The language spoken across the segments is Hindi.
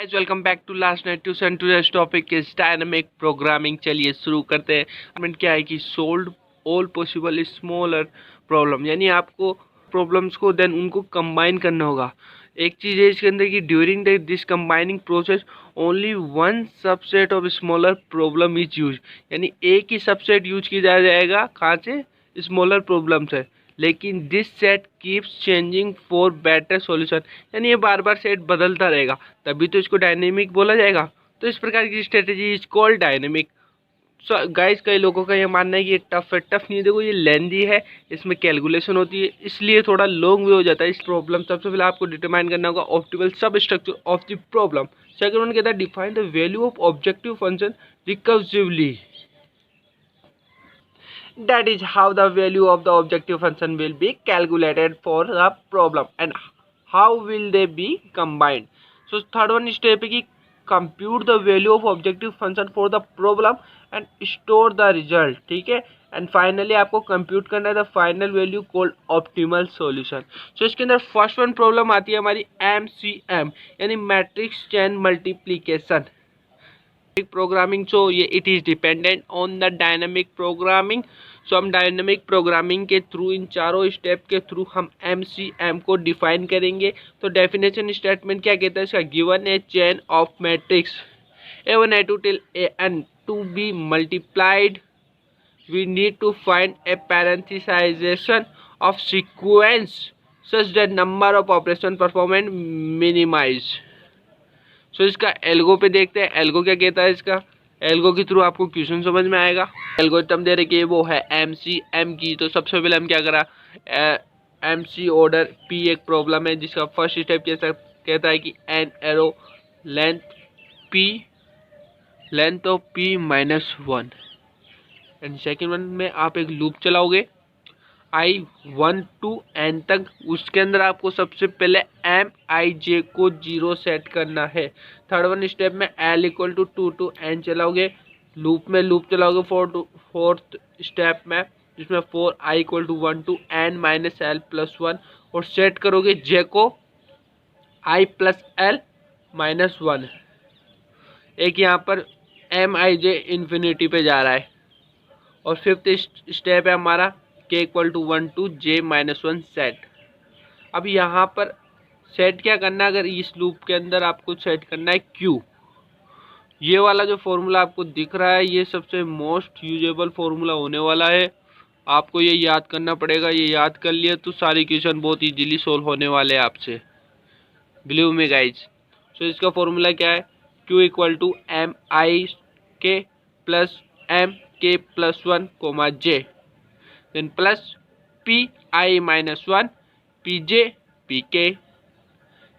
Guys welcome back to last night tuition. Today's topic is dynamic programming. चलिए शुरू करते हैं। कमेंट क्या है कि solve all possible smaller problem, यानी आपको प्रॉब्लम्स को देन उनको कंबाइन करना होगा। एक चीज़ है इसके अंदर कि during this combining process only one subset of smaller problem is use, यानी एक ही सबसेट यूज किया जाएगा। कहाँ से? स्मॉलर प्रॉब्लम से। लेकिन this set keeps changing for better solution, यानी ये बार बार सेट बदलता रहेगा, तभी तो इसको डायनेमिक बोला जाएगा। तो इस प्रकार की strategy is called dynamic. So guys, कई लोगों का ये मानना है कि ये टफ है। टफ नहीं, देखो ये लेंदी है, इसमें कैलकुलेशन होती है, इसलिए थोड़ा लॉन्ग भी हो जाता है। इस प्रॉब्लम सबसे पहले आपको डिटरमाइन करना होगा ऑप्टिमल सब structure of the problem. Second one कहता है define the value of objective function recursively. That is how the value of the objective function will be calculated for the problem and how will they be combined. So third one step है कि compute the value of objective function for the problem and store the result, ठीक है। एंड फाइनली आपको कंप्यूट करना है the final value called optimal solution. So इसके अंदर फर्स्ट वन प्रॉब्लम आती है हमारी MCM, यानी matrix chain multiplication programming. So ये it is dependent on the dynamic programming. So हम डायनामिक प्रोग्रामिंग के थ्रू, इन चारों स्टेप के थ्रू हम MCM को डिफाइन करेंगे। तो डेफिनेशन स्टेटमेंट क्या कहता है इसका? Given A chain of matrix A1 A2 till AN to be multiplied, we need to find a parenthesization of sequence such that number of operation performed minimize. सो इसका एल्गो पे देखते हैं। एल्गो क्या कहता है इसका? एल्गो के थ्रू आपको क्वेश्चन समझ में आएगा। एल्गोरिथम दे रखी है वो है MCM की। तो सबसे पहले हम क्या करा, MC ऑर्डर P एक प्रॉब्लम है जिसका फर्स्ट स्टेप कैसा कहता है कि an arrow length of P -1 and second one में आप एक लूप चलाओगे I1 to N तक। उसके अंदर आपको सबसे पहले MIJ को 0 सेट करना है। थर्ड वन स्टेप में L = 2 to N चलाओगे, लूप चलाओगे फोर्थ स्टेप में, जिसमें 4 I = 1 to N - L + 1 और सेट करोगे J को I + L - 1। एक यहाँ पर MIJ इन्फिनिटी पे जा रहा है। और फिफ्थ स्टेप है हमारा K = 1 to J - 1 सेट। अब यहाँ पर सेट क्या करना है? अगर इस लूप के अंदर आपको सेट करना है Q, ये वाला जो फॉर्मूला आपको दिख रहा है ये सबसे मोस्ट यूजेबल फॉर्मूला होने वाला है। आपको ये याद करना पड़ेगा। ये याद कर लिया तो सारी क्वेश्चन बहुत इजीली सोल्व होने वाले हैं आपसे, बिलीव मी गाइज। सो इसका फॉर्मूला क्या है? Q = MIK + MK + 1, J then plus PI - 1 PJ PK।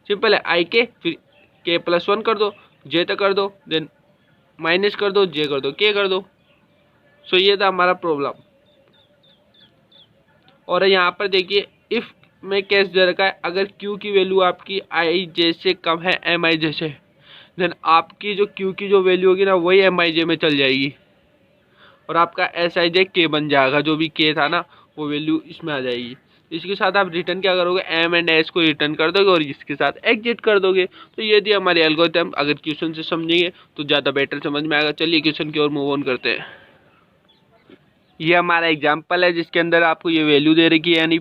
Simple है। IK फिर K + 1 कर दो, J तक कर दो, देन माइनस कर दो, J कर दो, K कर दो। सो ये था हमारा प्रॉब्लम। और यहाँ पर देखिए इफ में केस दे रखा है, अगर Q की वैल्यू आपकी IJ से कम है MIJ से, देन आपकी जो Q की जो वैल्यू होगी ना वही MIJ में चल जाएगी और आपका SIJ K बन जाएगा। जो भी K था ना वो वैल्यू इसमें आ जाएगी। इसके साथ आप रिटर्न क्या करोगे? M एंड S को रिटर्न कर दोगे और इसके साथ एग्जिट कर दोगे। तो ये थी हमारी एल्गोरिथम। अगर क्वेश्चन से समझेंगे तो ज़्यादा बेटर समझ में आएगा। चलिए क्वेश्चन की ओर मूव ऑन करते हैं। ये हमारा एग्जाम्पल है जिसके अंदर आपको ये वैल्यू दे रखी है, यानी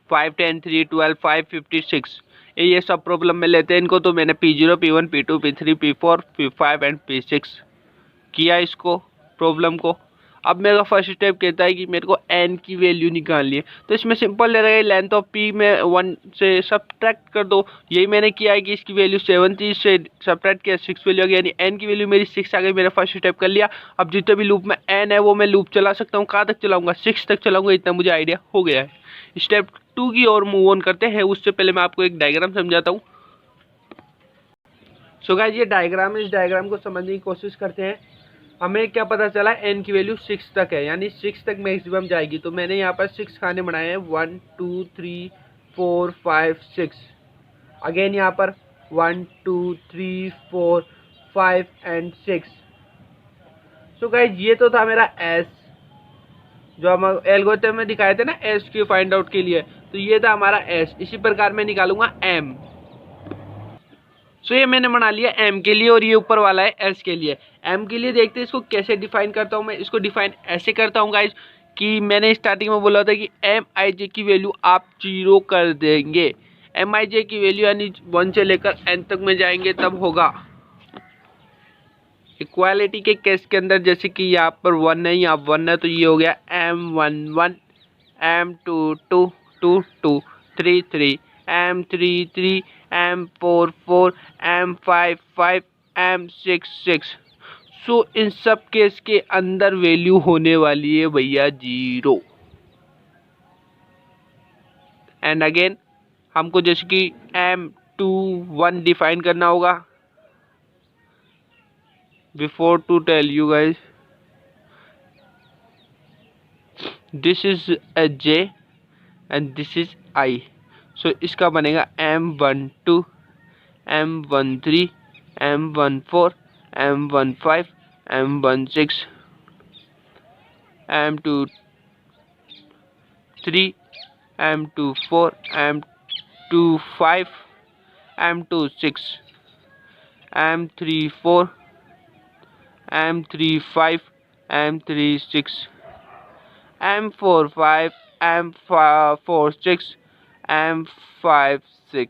5, 10, 3, 12, 5, 56। ये सब प्रॉब्लम में लेते हैं इनको। तो मैंने P0, P1, P2, P3, P4, P5 and P6 किया इसको प्रॉब्लम को। अब मेरा फर्स्ट स्टेप कहता है कि मेरे को n की वैल्यू निकालनी है। तो इसमें सिंपल ले रहेगा, लेंथ ऑफ P में 1 से सब्ट्रैक्ट कर दो। यही मैंने किया है कि इसकी वैल्यू 7 थी, इससे सब्ट्रैक्ट किया 6 वैल्यू आ गई, यानी n की वैल्यू मेरी 6 आ गई। मेरा फर्स्ट स्टेप कर लिया। अब जितने भी लूप में n है वो मैं लूप चला सकता हूँ। कहाँ तक चलाऊंगा? 6 तक चलाऊंगा। इतना मुझे आइडिया हो गया है। स्टेप 2 की ओर मूव ऑन करते हैं। उससे पहले मैं आपको एक डायग्राम समझाता हूँ। सो गाइस, ये डायग्राम है। इस डायग्राम को समझने की कोशिश करते हैं। हमें क्या पता चला? n की वैल्यू 6 तक है, यानी 6 तक मैक्सिमम जाएगी। तो मैंने यहाँ पर 6 खाने बनाए हैं, 1 2 3 4 5 6। अगेन यहाँ पर 1 2 3 4 5 एंड 6। सो गाइस, ये तो था मेरा S, जो हम एल्गोरिथम में दिखाए थे ना S की फाइंड आउट के लिए। तो ये था हमारा S। इसी प्रकार मैं निकालूंगा M। सो ये मैंने बना लिया एम के लिए और ये ऊपर वाला है एस के लिए। एम के लिए देखते हैं इसको कैसे डिफाइन करता हूँ मैं। इसको डिफाइन ऐसे करता हूँ गाइज कि मैंने स्टार्टिंग में बोला था कि एम आई जे की वैल्यू आप 0 कर देंगे। एम आई जे की वैल्यू यानी 1 से लेकर एन तक में जाएंगे तब होगा। इक्वालिटी के केस के अंदर जैसे कि यहाँ पर 1 है, यहाँ 1 है, तो ये हो गया M11, M22 22, 33, M33, M44, M55, M66। सो इन सब केस के अंदर वैल्यू होने वाली है भैया 0। एंड अगेन हमको जैसे कि M21 डिफाइन करना होगा। Before to tell you guys, this is a J and this is I. So इसका बनेगा M12, M13, M14, M15, M16, M23, M24, M25, M26, M34, M35, M36, M45, M46, M56।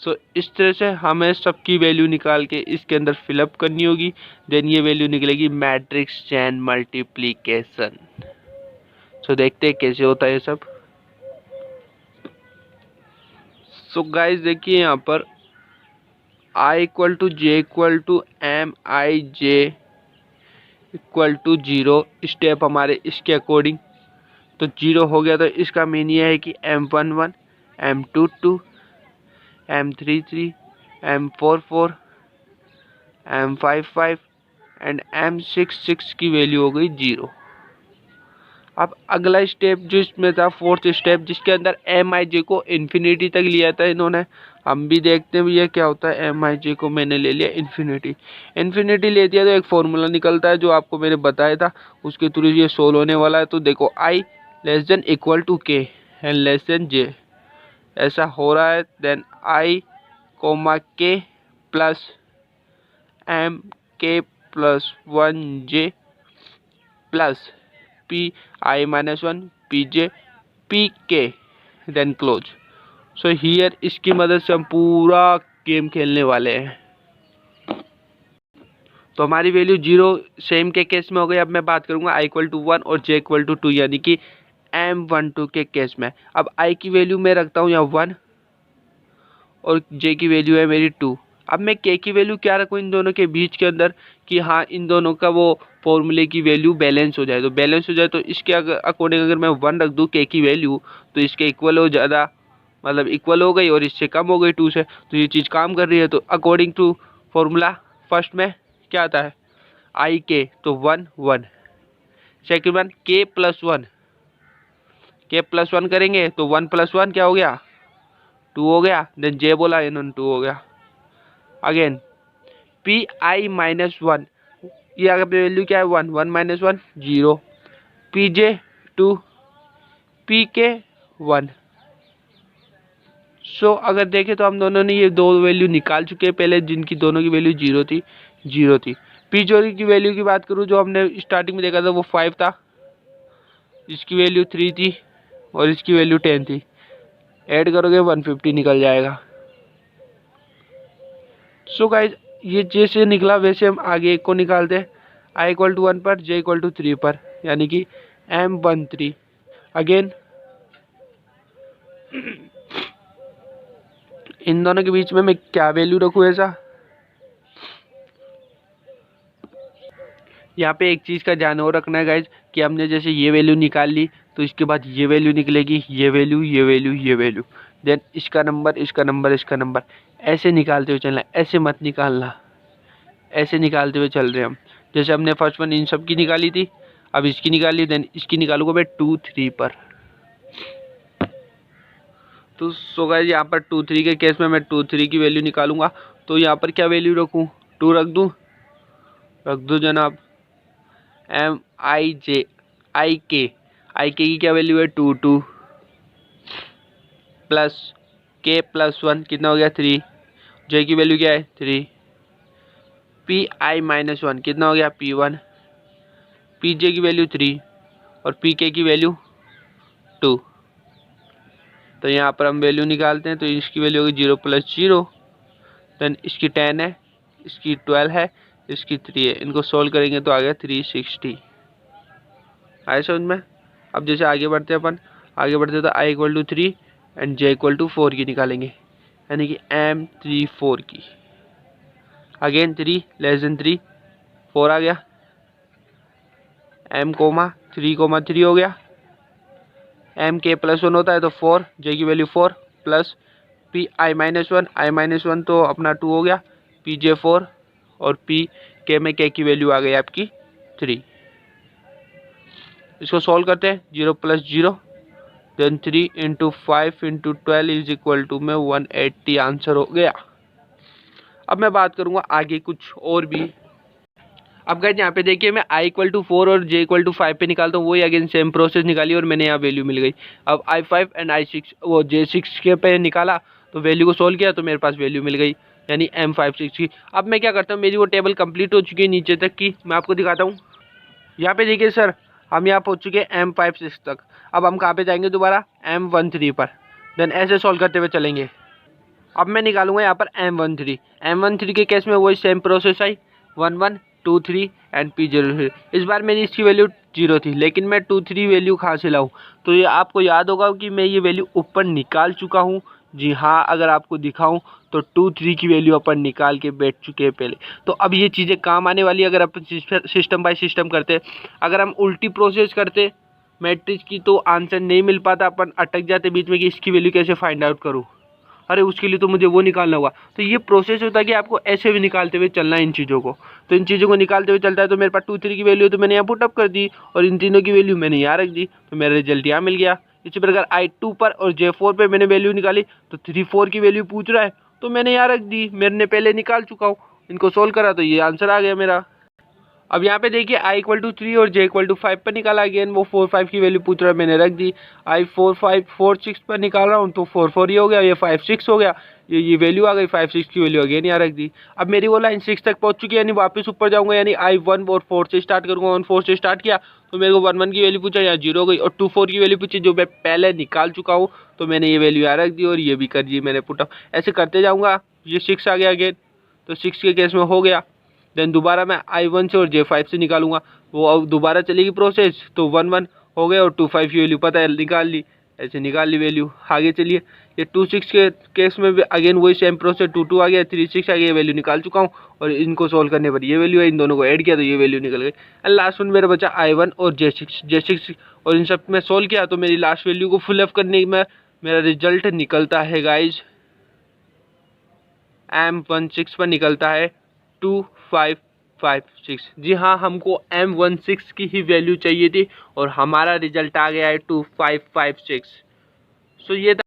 सो इस तरह से हमें सबकी वैल्यू निकाल के इसके अंदर फिलअप करनी होगी। देन ये वैल्यू निकलेगी मैट्रिक्स चेन मल्टीप्लिकेशन। सो देखते हैं कैसे होता है ये सब। सो गाइस देखिए यहाँ पर I equal to J equal to M I J equal to 0 step हमारे इसके अकॉर्डिंग तो 0 हो गया। तो इसका मीन ये है कि M11, M22, M33, M44, M55 and M66 की वैल्यू हो गई 0। अब अगला स्टेप जो इसमें था फोर्थ स्टेप जिसके अंदर एम आई जे को इन्फिनिटी तक लिया था इन्होंने। हम भी देखते हैं भैया क्या होता है। एम आई जे को मैंने ले लिया इन्फिनिटी ले दिया तो एक फॉर्मूला निकलता है जो आपको मैंने बताया था, उसके थ्रू ये सोल्व होने वाला है। तो देखो आई लेस देन इक्वल टू के एंड लेस देन जे ऐसा हो रहा है। देन आई कोमा के प्लस एम के plus 1 J plus P I minus 1 P J P के देन क्लोज। सो हियर इसकी मदद से हम पूरा गेम खेलने वाले हैं। तो हमारी वैल्यू 0 सेम के केस में हो गई। अब मैं बात करूंगा आई इक्वल टू 1 और जे इक्वल टू 2 यानी कि M12 के केस में। अब आई की वैल्यू मैं रखता हूँ यहाँ 1 और जे की वैल्यू है मेरी 2। अब मैं के की वैल्यू क्या रखूँ इन दोनों के बीच के अंदर कि हाँ इन दोनों का वो फॉर्मूले की वैल्यू बैलेंस हो जाए। तो बैलेंस हो जाए तो इसके अकॉर्डिंग अगर मैं 1 रख दूँ के की वैल्यू तो इसके इक्वल हो ज़्यादा मतलब इक्वल हो गई और इससे कम हो गई 2 से, तो ये चीज़ काम कर रही है। तो अकॉर्डिंग टू फॉर्मूला फर्स्ट में क्या आता है आई के तो 1 1, सेकेंड वन के प्लस 1, के प्लस 1 करेंगे तो 1 प्लस 1 क्या हो गया 2 हो गया। देन जे बोला इन्होंने 2 हो गया। अगेन पी आई माइनस 1 ये अगर वैल्यू क्या है 1 1 माइनस 1 0, पी जे 2 पी के 1। सो अगर देखें तो हम दोनों ने ये दो वैल्यू निकाल चुके हैं पहले जिनकी दोनों की वैल्यू 0 थी। पी जोरी की वैल्यू की बात करूँ जो हमने स्टार्टिंग में देखा था वो 5 था, इसकी वैल्यू 3 थी और इसकी वैल्यू 10 थी। ऐड करोगे 150 निकल जाएगा। सो गाइज ये जैसे निकला वैसे हम आगे एक को निकालते हैं आई इक्वल टू 1 पर जे इक्वल टू 3 पर यानी कि M13। अगेन इन दोनों के बीच में मैं क्या वैल्यू रखूँ ऐसा। यहाँ पे एक चीज़ का ध्यान और रखना है गाइज कि हमने जैसे ये वैल्यू निकाल ली तो इसके बाद ये वैल्यू निकलेगी, ये वैल्यू ये वैल्यू ये वैल्यू, देन इसका नंबर इसका नंबर इसका नंबर, ऐसे निकालते हुए चलना, ऐसे मत निकालना, ऐसे निकालते हुए चल रहे हम। जैसे हमने फर्स्ट वन इन सब की निकाली थी, अब इसकी निकाली, देन इसकी निकालूंगा मैं 2 3 पर। तो सो गाइस यहाँ पर 2 3 के केस में मैं 2 3 की वैल्यू निकालूंगा। तो यहाँ पर क्या वैल्यू रखूँ 2 रख दूँ जनाब। एम आई जे आई के की क्या वैल्यू है 2 2 प्लस के प्लस 1 कितना हो गया 3 जे की वैल्यू क्या है 3, पी आई माइनस 1 कितना हो गया P1, पी जे की वैल्यू 3 और पी के की वैल्यू 2। तो यहाँ पर हम वैल्यू निकालते हैं, तो इसकी वैल्यू होगी 0 + 0, देन इसकी 10 है, इसकी 12 है, इसकी 3 है। इनको सोल्व करेंगे तो आ गया 360। आए समझ में। अब जैसे आगे बढ़ते हैं आगे बढ़ते तो i = 3 एंड j = 4 की निकालेंगे, यानी कि M34 की। अगेन 3 < 3 4 आ गया, M, 3, 3 हो गया, M k + 1 होता है तो 4, j की value 4 plus P I minus 1 तो अपना 2 हो गया, पी जे 4 और पी के में k की वैल्यू आ गई आपकी 3। इसको सॉल्व करते हैं, 0 + 0 देन 3 × 5 × 12 = में 180 आंसर हो गया। अब मैं बात करूंगा आगे कुछ और भी। अब गाइस यहाँ पे देखिए मैं i = 4 और j = 5 पे निकालता हूँ, वही अगेन सेम प्रोसेस निकाली और मैंने यहाँ वैल्यू मिल गई। अब i5 एंड i6 वो j6 के पे निकाला तो वैल्यू को सोल्व किया तो मेरे पास वैल्यू मिल गई, यानी M56 की। अब मैं क्या करता हूँ, मेरी वो टेबल कंप्लीट हो चुकी है नीचे तक की, मैं आपको दिखाता हूँ। यहाँ पे देखिए सर, हम यहाँ पहुँच चुके हैं M56 तक। अब हम कहाँ पे जाएंगे दोबारा M13 पर, देन ऐसे सॉल्व करते हुए चलेंगे। अब मैं निकालूंगा यहाँ पर M13 के केस में वही same process I, 1 1 2 3 and P0। इस बार मेरी इसकी वैल्यू 0 थी, लेकिन मैं 2 3 वैल्यू कहाँ से लाऊं, तो ये आपको याद होगा कि मैं ये वैल्यू ऊपर निकाल चुका हूँ। जी हाँ, अगर आपको दिखाऊं तो 2 3 की वैल्यू अपन निकाल के बैठ चुके हैं पहले। तो अब ये चीज़ें काम आने वाली अगर अपन सिस्टम बाय सिस्टम करते। अगर हम उल्टी प्रोसेस करते मैट्रिक्स की तो आंसर नहीं मिल पाता, अपन अटक जाते बीच में कि इसकी वैल्यू कैसे फाइंड आउट करूँ, अरे उसके लिए तो मुझे वो निकालना होगा। तो ये प्रोसेस होता है कि आपको ऐसे भी निकालते हुए चलना है इन चीज़ों को। तो इन चीज़ों को निकालते हुए चलता है, तो मेरे पास 2 3 की वैल्यू तो मैंने यहाँ पुट अप कर दी और इन तीनों की वैल्यू मैंने यहाँ रख दी, तो मेरा रिजल्ट यहाँ मिल गया। इसी प्रकार I2 पर और J4 पे मैंने वैल्यू निकाली तो 3 4 की वैल्यू पूछ रहा है तो मैंने यहाँ रख दी, मैंने पहले निकाल चुका हूँ। इनको सोल्व करा तो ये आंसर आ गया मेरा। अब यहाँ पे देखिए i = 3 और j = 5 पर निकाला, अगेन वो 4 5 की वैल्यू पूछ रहा है, मैंने रख दी। I 4 5 4 6 पर निकाल रहा हूँ तो 4 4 ही हो गया, ये 5 6 हो गया, ये वैल्यू आ गई 5 6 की वैल्यू, अगेन यहाँ रख दी। अब मेरी वो लाइन 6 तक पहुँच चुकी है, यानी वापस ऊपर जाऊँगा, यानी I 1 और 4 से स्टार्ट करूँगा। 1 4 से स्टार्ट किया तो मेरे को 1 1 की वैल्यू पूछा, यहाँ 0 हो गई, और 2 4 की वैल्यू पूछी जो मैं पहले निकाल चुका हूँ, तो मैंने ये वैल्यू यहाँ रख दी और ये भी कर दी मैंने पुट अप। ऐसे करते जाऊँगा, ये 6 आ गया अगेन, तो 6 के केस में हो गया। देन दोबारा मैं I1 से और J5 से निकालूंगा, वो अब दोबारा चलेगी प्रोसेस, तो 1 1 हो गया और 2 5 की वैल्यू पता है निकाल ली, ऐसे निकाल ली वैल्यू। आगे चलिए, ये 2 6 के केस में भी अगेन वही सेम प्रोसेस, 2 2 आ गया, 3 6 आ गया, वैल्यू निकाल चुका हूँ और इनको सोल्व करने पर ये वैल्यू है, इन दोनों को ऐड किया तो ये वैल्यू निकल गई। एंड लास्ट में मेरा बचा I1 और J6 और इन सब में सोल्व किया तो मेरी लास्ट वैल्यू को फुल अप करने में मेरा रिजल्ट निकलता है गाइज M16 पर निकलता है 2556। जी हाँ, हमको M16 की ही वैल्यू चाहिए थी और हमारा रिजल्ट आ गया है 2556। सो ये